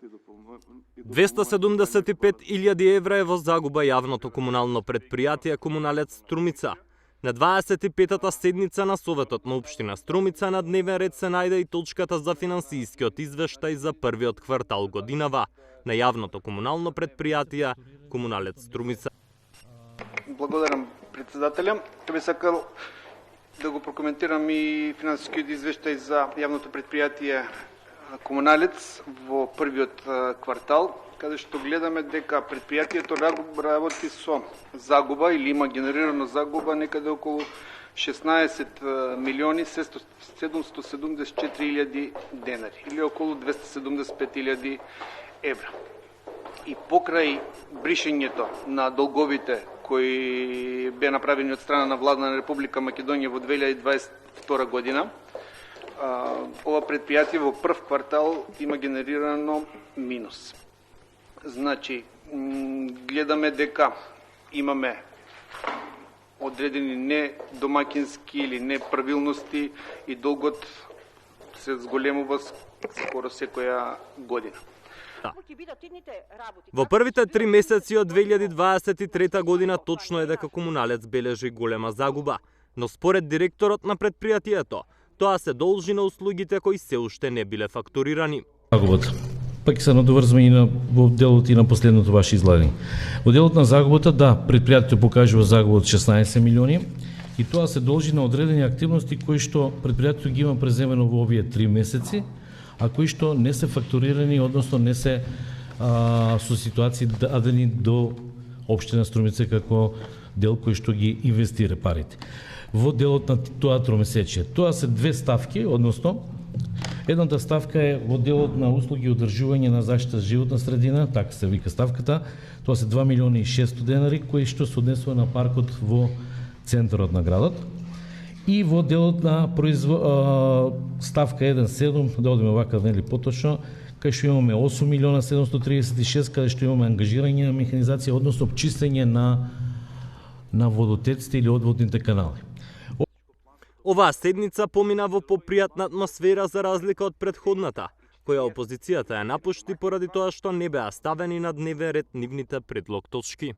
275.000 евра е во загуба јавното комунално предпријатие Комуналец Струмица. На 25-та седница на Советот на Општина Струмица на дневен ред се најде и точката за финансискиот извештај за првиот квартал годинава на јавното комунално предпријатие Комуналец Струмица. Благодарам председателя. Би сакал да го прокоментирам и финансискиот извештај за јавното предпријатие Комуналец во првиот квартал, каде што гледаме дека предпријатието работи со загуба или има генерирано загуба некаде околу 16.774.000 денари или околу 275.000 евра. И покрај бришењето на долговите кои беа направени од страна на влада на Република Македонија во 2022 година, ова предпријатие во прв квартал има генерирано минус. Значи, гледаме дека имаме одредени недомакински или неправилности и долгот се зголемува скоро секоја година. Во првите 3 месеци од 2023 година точно е дека Комуналец бележи голема загуба, но според директорот на предпријатието, тоа се должи на услугите кои се уште не биле фактурирани. Загубата. Пак се надоврзвам и во делот и на последното ваше излагање. Во делот на загубата, да, предпријатието покажува загуба од 16 милиони и тоа се должи на одредени активности кои што предпријатието ги има преземено во овие 3 месеци, а кои што не се фактурирани, односно не се со ситуации дадени до Општина Струмица како дел кој што ги инвестира парите. Во делот на тоа тромесечие. Тоа се две ставки, односно едната ставка е во делот на услуги и одржување на заштита животна средина, така се вика ставката. Тоа се 2.600.000 денари кои што се однесува на паркот во центарот на градот. И во делот на ставка 1.7, да одиме вака нели поточно, кај што имаме 8.736.000, каде што имаме ангажирање на механизација, односно чистење на водотеците или одводните канали. Оваа седница помина во попријатна атмосфера за разлика од претходната, која опозицијата ја напушти поради тоа што не беа ставени на дневен ред нивните предлог точки.